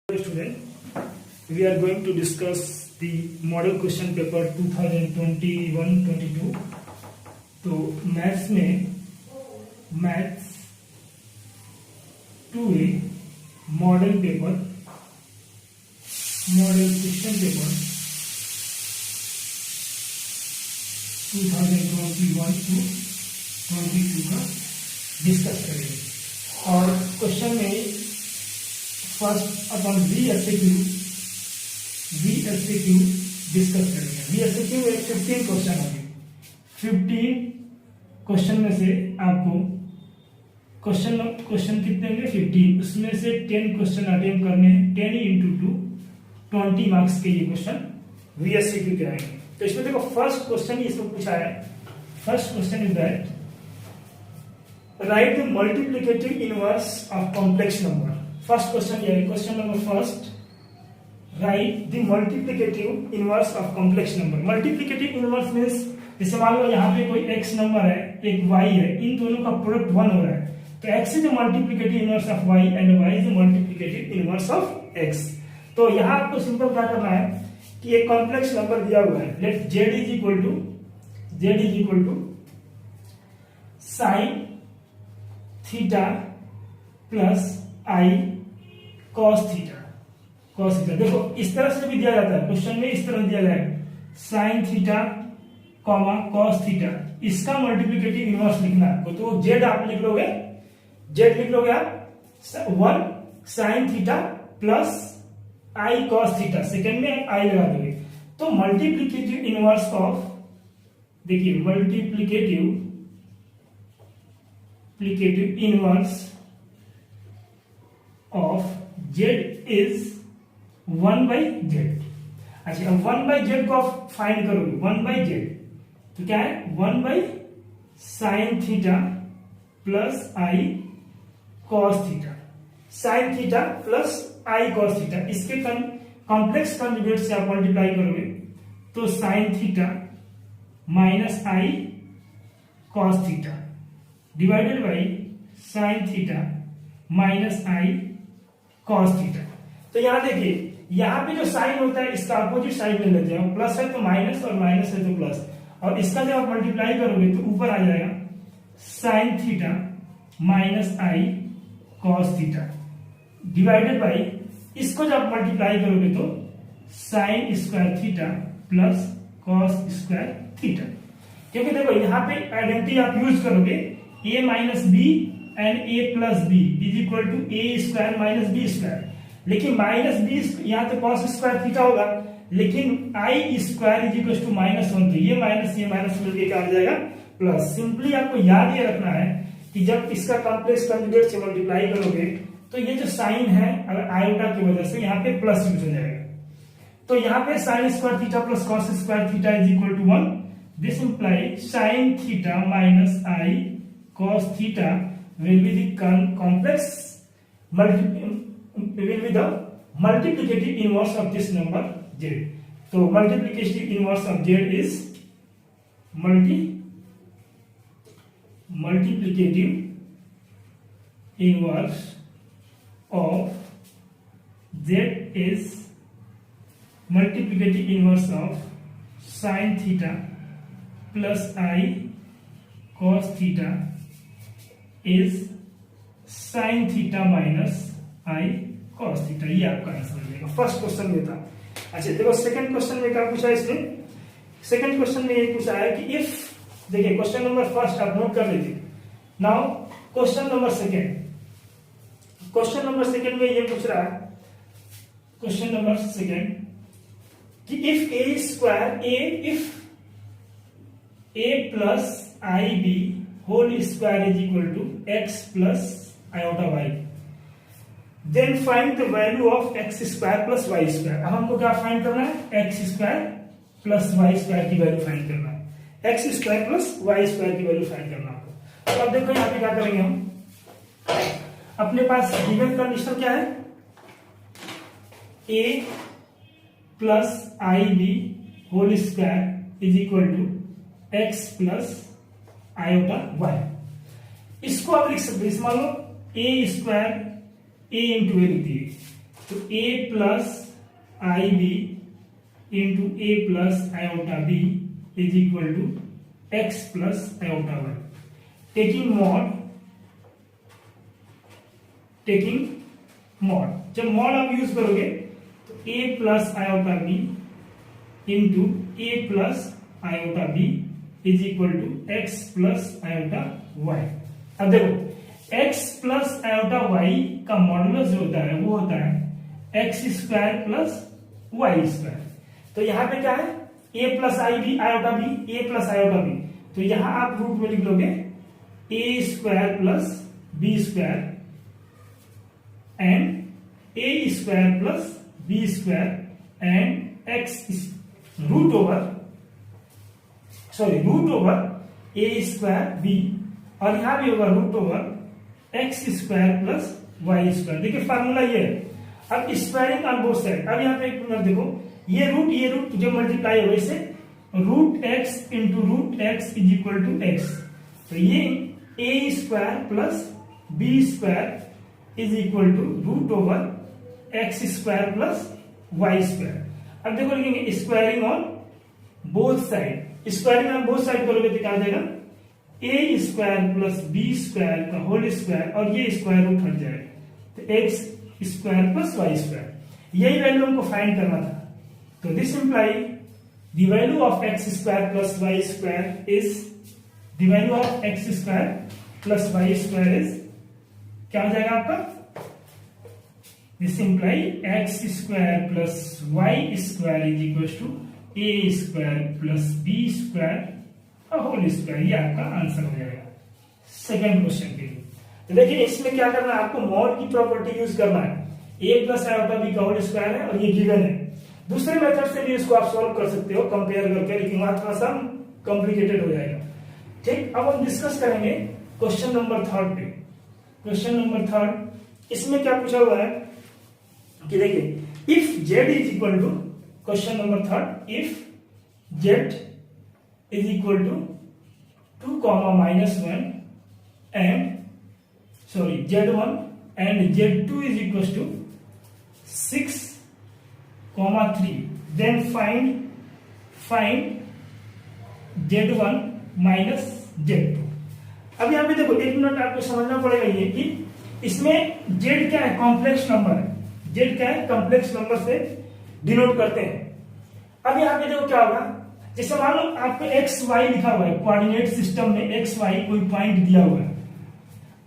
Student, we are going to discuss the model question paper 2021-22. तो maths में maths 2A model question paper 2021-22 का discuss करेंगे। और question में फर्स्ट अपन VSQ discuss करेंगे। VSQ एक 15 क्वेश्चन होंगे। 15 क्वेश्चन में से आपको क्वेश्चन कितने होंगे? 15। उसमें से 10 क्वेश्चन अटेम्प्ट करने हैं। 10 into 2 20 मार्क्स के ये क्वेश्चन VSQ के आएंगे। तो इसमें देखो फर्स्ट क्वेश्चन इसमें पूछा है। First question is that right the multiplicative inverse of complex number. First question ये है, question number first, right the multiplicative inverse of complex number. Multiplicative inverse means जैसे मान लो यहाँ पे कोई x नंबर है, एक y है, इन दोनों का प्रोडक्ट 1 हो रहा है, तो x is the multiplicative inverse of y and y is the multiplicative inverse of x। तो यहाँ आपको सिंपल क्या करना है कि एक कॉम्प्लेक्स नंबर दिया हुआ है, let z is equal to sine theta plus i cos theta. देखो इस तरह से भी दिया जाता है क्वेश्चन में, इस तरह दिया जाएगा sine theta comma cos theta, इसका मल्टीप्लिकेटिव इनवर्स लिखना है। तो जेड आप लिख लोगे आप 1 sign theta plus i cos theta, second में आई लगा दोगे। तो मल्टीप्लिकेटिव इनवर्स ऑफ, देखिए multiplicative inverse of z is 1/z। अच्छा, अब 1/z को आप फाइंड करोगे, 1/z तो क्या है? 1/sin theta plus i cos theta, sine theta plus i cos theta, इसके कॉम्प्लेक्स कॉन्जुगेट से आप मल्टीप्लाई करोगे तो sine theta minus i cos theta divided by sine theta minus i cos theta. तो यहां देखिए, यहां पे जो साइन होता है इसका अपोजिट साइड में लेते हैं, प्लस है तो माइनस और माइनस है तो प्लस, और इसका जब आप मल्टीप्लाई करोगे तो ऊपर आ जाएगा sine theta minus i cos theta divided by, इसको जब आप मल्टीप्लाई करोगे तो sine square theta plus cos square theta. क्योंकि देखो यहाँ पे आइडेंटिटी आप यूज करोगे a minus b and a plus b is equal to a square minus b square, लेकिन माइनस बी यहाँ तो कॉस स्क्वायर थीटा होगा, लेकिन i square is equal to -1, तो ये माइनस मिलके क्या आ जाएगा? प्लस। सिंपली आपको याद ये रखना है कि जब इसका कॉम्प्लेक्स कॉन्जुगेट से मल्टीप्लाई करोगे तो ये जो साइन है अगर आयोटा की वजह से यहाँ पे प्लस यूज हो जाएगा। तो यहाँ पे sine square theta plus cos square theta is equal to 1। This imply sine theta minus i cos theta will be the complex will be the multiplicative inverse of this number z. So multiplicative inverse of z is multiplicative inverse of z is multiplicative inverse of sin theta plus I cos theta is sine theta minus i cos theta. ये आपका answer मिलेगा। First question में था। अच्छा देखो second question में क्या पूछा है इसने? सेकंड क्वेश्चन में ये पूछा है कि इफ, देखिए क्वेश्चन नंबर फर्स्ट आप नोट कर लीजिए। नाउ क्वेश्चन नंबर सेकंड में ये पूछ रहा है, क्वेश्चन नंबर सेकंड कि if a plus i b whole square is equal to x plus iota y, then find the value of x square plus y square। अब हमको क्या find करना है? x square plus y square की value find करना है, x square plus y square की value find करना है। तो अब देखो यहाँ पे क्या करेंगे हम, अपने पास गिवन कंडीशन क्या है? a plus i b whole square is equal to x plus iota y. इसको आप लिख सकते हैं, मान लो ए स्क्वायर ए इंटू ए लिख दिए, तो a plus i b into a plus iota b is equal to x plus iota y. Taking mod, जब मॉड आप यूज करोगे तो a plus iota b into a plus iota b is equal to x plus iota y. अब देखो x plus iota y का modulus जो होता है वो होता है x square plus y square. तो यहां पे क्या है a plus i B iota b, a plus iota b, तो यहां आप रूट में लिख लोगे a square plus b square and a square plus b square and x root over a square b, और यहां भी होगा root over x square plus y square. देखिए फार्मूला ये है। अब स्क्वायरिंग ऑन बोथ साइड, अब यहाँ पे एक मिनट देखो, ये रूट जो मल्टीप्लाई हो इससे root x into root x is equal to x. तो ये a square plus b square is equal to root over x square plus y square. अब देखो लिखेंगे squaring on both side, squaring on both side करोगे तो क्या आ जाएगा a square plus b square का होल स्क्वायर, और ये स्क्वायर रूट हट जाएगा तो x square plus y square. यही वैल्यू हमको फाइंड करना था। तो this imply the value of x square plus y square is the value of x square plus y square is क्या हो जाएगा आपका, this imply x square plus y square is equal to a square plus b square whole square. ये आपका answer हो जाएगा second question के लिए। तो देखिए इसमें क्या करना है, आपको मॉड की प्रॉपर्टी यूज करना है। ए प्लस आयोटा बी का होल स्क्वायर है और ये गिवन है। दूसरे मेथड से भी इसको आप सॉल्व कर सकते हो कंपेयर करके, लेकिन वहां थोड़ा सा कॉम्प्लिकेटेड हो जाएगा। ठीक, अब हम डिस्कस करेंगे क्वेश्चन नंबर 3 पे। क्वेश्चन नंबर 3 इसमें क्या पूछा हुआ है कि देखिए if z is equal to, question number 3, if z is equal to 2 comma minus 1 and z1 and z2 is equals to 6 comma 3, then find z1 minus z2। अब यहाँ पे देखो एक मिनट आपको समझना पड़ेगा ये कि इसमें z क्या है, कॉम्प्लेक्स नंबर है। z क्या है, कॉम्प्लेक्स नंबर से डिनोट करते हैं। अब यहाँ पे देखो क्या होगा, जैसे मान लो आपको एक्स वाई लिखा हुआ है, कोऑर्डिनेट सिस्टम में एक्स वाई कोई पॉइंट दिया हुआ है।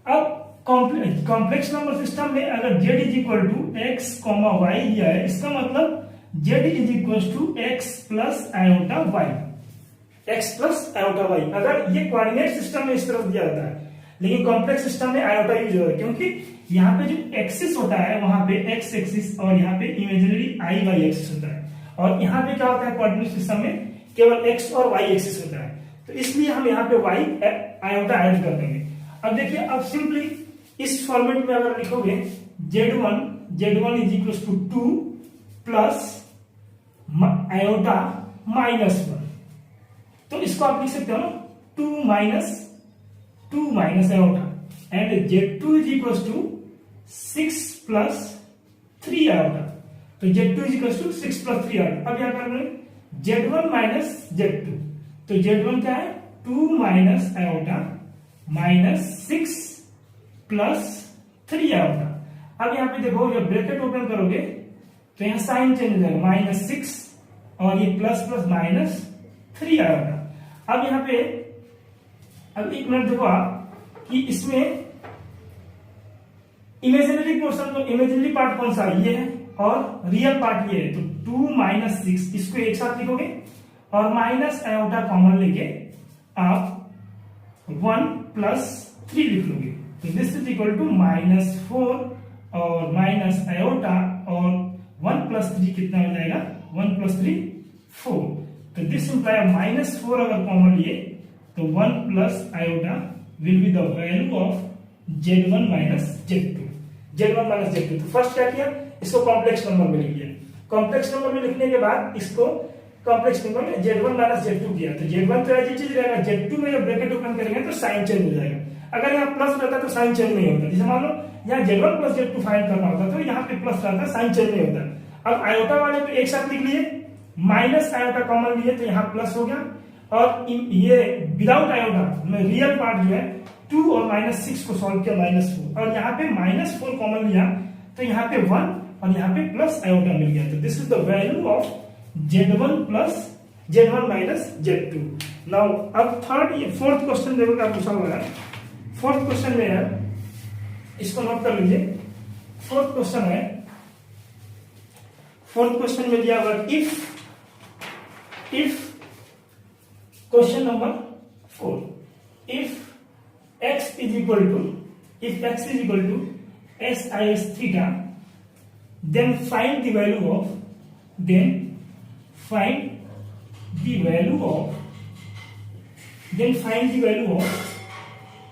अब कॉम्प्लेक्स नंबर सिस्टम में अगर z is equal to x comma y दिया है, इसका मतलब z is equal to x plus iota y, x plus iota y. अगर ये कोऑर्डिनेट सिस्टम में इस तरफ दिया जाता है, लेकिन कॉम्प्लेक्स सिस्टम में आयोटा यूज होता है, क्योंकि यहाँ पे जो एक्सिस होता है वहां पे एक्स एक्सिस और यहाँ पे इमेजिनरी आई वाई एक्सिस होता है, और यहाँ पे क्या होता है कोऑर्डिनेट सिस्टम में केवल x और y एक्सिस होता है। तो इसलिए हम यहाँ पे y आयोटा ऐड कर देंगे। अब देखिए, अब सिंपली इस फॉर्मेट में अगर लिखोगे z1 is equal to 2 plus iota minus 1, तो इसको आप लिख सकते हो ना 2 minus iota, and z2 is equal to 6 plus 3 iota. तो z2 is equal to 6 plus 3 iota. अब यहाँ पर z1 माइनस z2, तो z1 क्या है 2 minus iota minus 6 plus 3 iota. अब यहाँ पे देखो जब ब्रैकेट ओपन करोगे तो यहाँ साइन चेंज हो जाएगा, -6 और ये प्लस प्लस माइनस 3 आयोटा। अब यहाँ पे अब एक मिनट देखो आप कि इसमें इमेजिनरी पोर्शन, तो इमेजिनरी पार्ट कौन सा, ये है, और रियल पार्ट ये है। तो 2 माइनस 6 इसको एक साथ लिखोगे और माइनस आयोटा कॉमन लेके आप 1 प्लस 3 लिख लोगे। तो दिस इज इक्वल टू -4 और माइनस आयोटा और 1 प्लस 3 कितना हो जाएगा, 1 प्लस 3 4। तो दिस इंप्लाई -4 अगर कॉमन लिए तो 1 plus iota will be the value of z1 minus z2। तो फर्स्ट क्या किया, इसको कॉम्प्लेक्स नंबर में लिख दिया। कॉम्प्लेक्स नंबर में लिखने के बाद इसको कॉम्प्लेक्स नंबर में z1 माइनस z2 किया। तो z1 तो ऐसी चीज रहेगा, z2 में जब ब्रैकेट ओपन करेंगे तो साइन चेंज हो जाएगा। अगर यहाँ प्लस रहता तो साइन चेंज नहीं होता। जैसे मान लो यहाँ z1 प्लस z2 फाइंड करना होता तो यहाँ पे प्लस रहता, साइन चेंज नहीं होता। अब आयोटा वाले को एक साथ लिख लिए, माइनस आयोटा कॉमन लिए तो यहाँ प्लस हो गया, और ये विदाउट आयोटा में रियल पार्ट जो है 2 और -6 को सॉल्व किया -4, और यहाँ पे -4 कॉमन लिया तो यहाँ पे 1 और यहाँ पे प्लस आयोटा मिल गया। तो this is the value of z1 minus z2। Now अब फोर्थ क्वेश्चन देखो क्या पूछा हुआ है। फोर्थ क्वेश्चन में है, इसको नोट कर लीजिए। फोर्थ क्वेश्चन है, फोर्थ क्वेश्चन में दिया हुआ if question number 4, if x is equal to SIS theta, then find the value of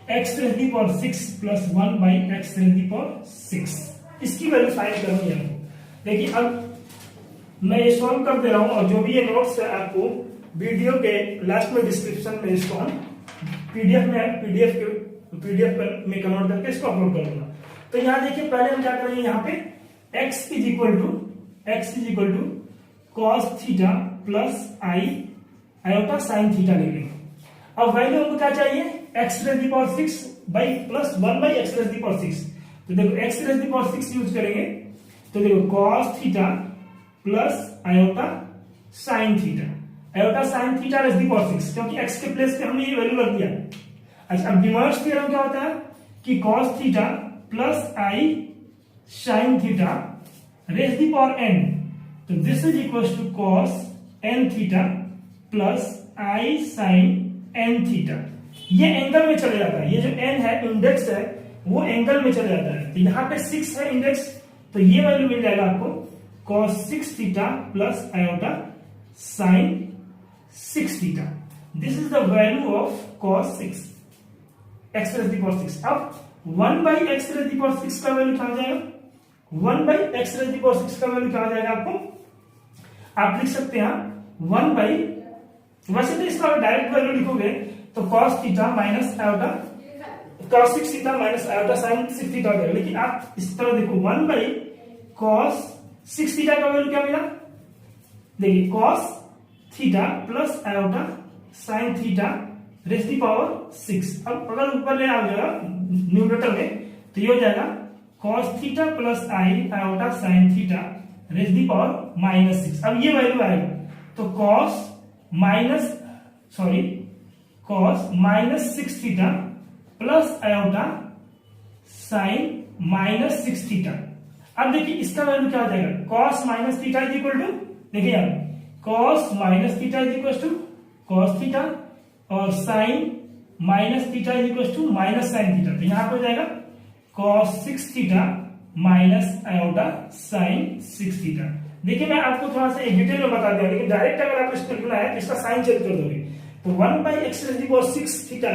x raised to the power 6 plus 1 by x raised to the power 6। इसकी value find करनी है हमको। देखिए अब मैं ये सॉल्व कर दे रहा हूं, और जो भी ये नोट्स है आपको वीडियो के लास्ट में डिस्क्रिप्शन में इसको हम पीडीएफ में कन्वर्ट करके इसको अपलोड करूंगा। तो यहाँ देखिए पहले हम क्या करेंगे, यहाँ पे x is equal to cos theta plus i iota sine theta लेंगे। अब वैल्यू हमको क्या चाहिए, x raise the power 6 by plus 1 by x raise the power 6। तो देखो x raise the power 6 use करेंगे तो देखो cos theta plus iota sine theta, iota sine theta raise the power 6, क्योंकि x के प्लेस पे हमने ये वैल्यू रख दिया। अच्छा, अब डिमर्स थ्योरम क्या होता है कि cos theta plus i sine theta raise the power n, तो this is equal to cos n theta plus i sine n theta. ये एंगल में चले जाता है, ये जो n है इंडेक्स है वो एंगल में चले जाता है। तो यहाँ पे 6 है इंडेक्स, तो ये वैल्यू मिल जाएगा आपको cos 6 theta plus iota sine 6 theta. This is the value of cos 6 x raise the power 6। अब 1 by x raise the power 6 का वैल्यू क्या हो जाएगा, 1 by x raise the power 6 का वैल्यू क्या हो जाएगा आपको, आप लिख सकते हैं 1 बाई, वैसे तो इसका डायरेक्ट वैल्यू लिखोगे तो cos theta minus iota cos 6 theta minus iota sine 6 theta हो जाएगा। लेकिन आप इस तरह देखो 1 बाई cos 6 थीटा का वैल्यू क्या मिला, देखिए cos theta plus iota sine theta raise the power 6। अब अगर ऊपर ले आ जाएगा न्यूमरेटर में तो ये हो जाएगा cos theta plus i iota sine theta raise the power -6। अब ये वैल्यू आएगा तो cos -6 theta plus iota sine -6 theta. अब देखिए इसका वैल्यू क्या हो जाएगा, cos minus theta is equal to, देखिए यहाँ cos minus theta is equal to cos theta और sine minus theta is equal to minus sine theta. तो यहाँ पे हो जाएगा cos 6 theta minus iota sine 6 theta. देखिए मैं आपको थोड़ा सा डिटेल में बता दिया, लेकिन डायरेक्ट अगर आपको इसको लिखना है तो इसका साइन चेंज कर दोगे। तो 1 by x raise the power 6 theta,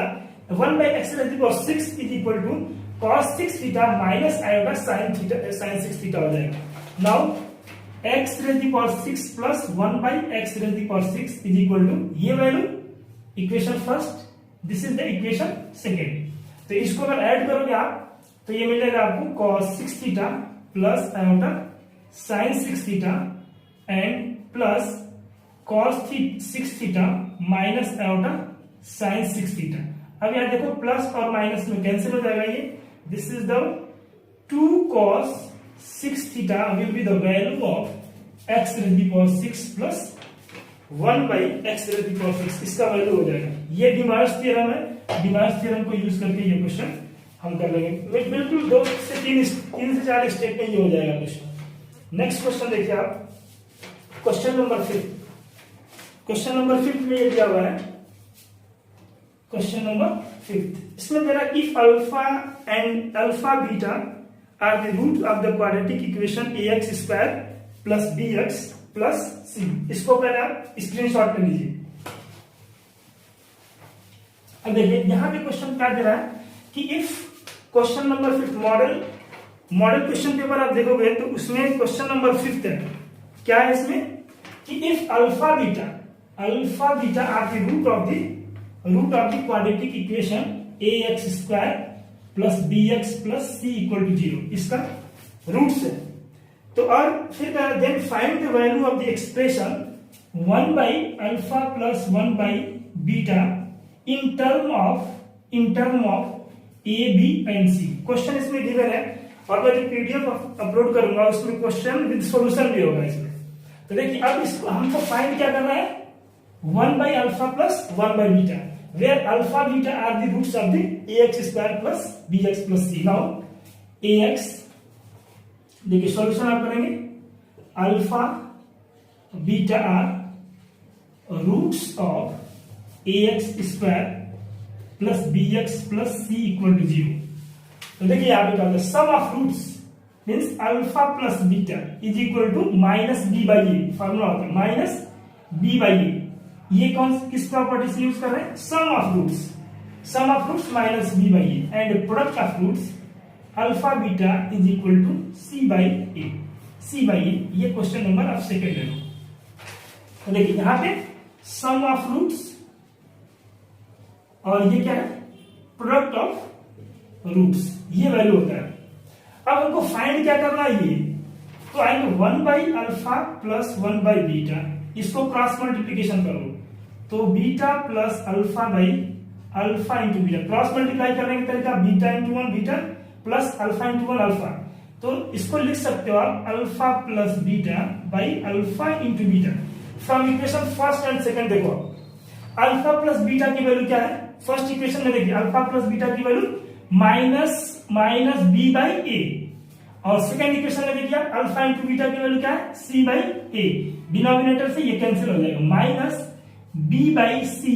1 by x raise the power 6 is equal to cos 6 theta minus iota sine 6 theta हो जाएगा। Now x raise the power 6 plus 1 by x raise the power 6 is equal to ये value, equation first, this is the equation second. तो इसको अगर add करोगे आप तो ये मिलेगा आपको cos 6 theta plus iota sine 6 theta and plus cos 6 theta minus iota sine 6 theta. अब यार देखो प्लस और माइनस में कैंसिल हो जाएगा ये, this is the 2 cos 6 theta will be the value of x raise the power 6 plus 1 by x raise the power 6, इसका value हो जाएगा। ये डिमर्स थ्योरम है, डिमर्स थ्योरम को यूज करके ये क्वेश्चन हम कर लेंगे। बिल्कुल 2 से 3 से 4 स्टेप में ये हो जाएगा क्वेश्चन। नेक्स्ट क्वेश्चन देखिए आप, क्वेश्चन नंबर 5। क्वेश्चन नंबर 5 में ये दिया हुआ है, क्वेश्चन नंबर 5 इसमें मेरा if alpha and alpha beta are the root of the quadratic equation ax square plus bx plus c। इसको पहले आप स्क्रीनशॉट में लीजिए। अब देखिए यहां पे क्वेश्चन क्या दे रहा है कि if question number 5 model question paper आप देखोगे तो उसमें क्वेश्चन नंबर 5 है, क्या है इसमें कि if alpha beta are the root of the quadratic equation ax square plus b x plus c equal to 0 इसका रूट्स है। तो और फिर then find the value of the expression 1 by alpha plus 1 by beta in term of a b and c. Question इसमें given है और मैं जो पीडीएफ अपलोड करूंगा उसमें क्वेश्चन विद सॉल्यूशन भी होगा इसमें। तो देखिए अब इसको हमको फाइंड क्या करना है 1 by alpha plus 1 by beta where alpha beta are the roots of the ax square plus bx plus c। Now ax देखिए सॉल्यूशन आप करेंगे alpha beta are roots of ax square plus bx plus c equal to 0। तो देखिए यहाँ पे क्या होता है sum of roots means alpha plus beta is equal to minus B by A. Formula होता है माइनस बी बाई ए। ये कौन किस प्रॉपर्टी से यूज कर रहे हैं sum of roots minus B by A and product of roots alpha beta is equal to C by A. ये क्वेश्चन नंबर आप सेकेंड ले लो। तो देखिए यहां पे सम ऑफ रूट्स और ये क्या है प्रोडक्ट ऑफ रूट्स, ये वैल्यू होता है। अब हमको फाइंड क्या करना है ये तो आएंगे 1 by alpha plus 1 by beta, इसको क्रॉस मल्टीप्लीकेशन करो तो beta plus alpha by alpha into beta, cross multiply करने का तरीका beta into 1 beta plus alpha into 1 alpha. तो इसको लिख सकते हो आप alpha plus beta by alpha into beta from equation first and second. देखो अल्फा प्लस बीटा की वैल्यू क्या है फर्स्ट इक्वेशन में देखिए अल्फा प्लस बीटा की वैल्यू माइनस बी बाई ए और सेकंड इक्वेशन में देखिए अल्फा इंटू बीटा की वैल्यू क्या है सी बाई ए। डिनोमिनेटर से ये कैंसिल हो जाएगा minus B by C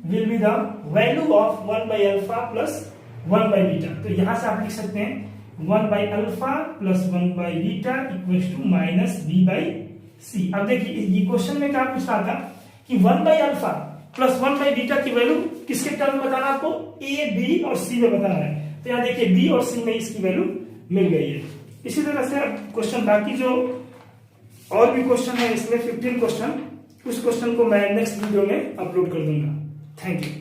will be the value of 1 by alpha plus 1 by beta. तो यहां से आप लिख सकते हैं 1 by alpha plus 1 by beta equals to minus B by C. अब देखिए ये क्वेश्चन में क्या पूछ रहा था कि 1 by alpha plus 1 by beta की वैल्यू किसके टर्म में बताना आपको ए बी और सी में बताना है। तो यहाँ देखिए बी और सी में इसकी वैल्यू मिल गई है। इसी तरह से क्वेश्चन बाकी जो और भी क्वेश्चन है इसमें 15 क्वेश्चन, उस क्वेश्चन को मैं नेक्स्ट वीडियो में अपलोड कर दूंगा। Thank you.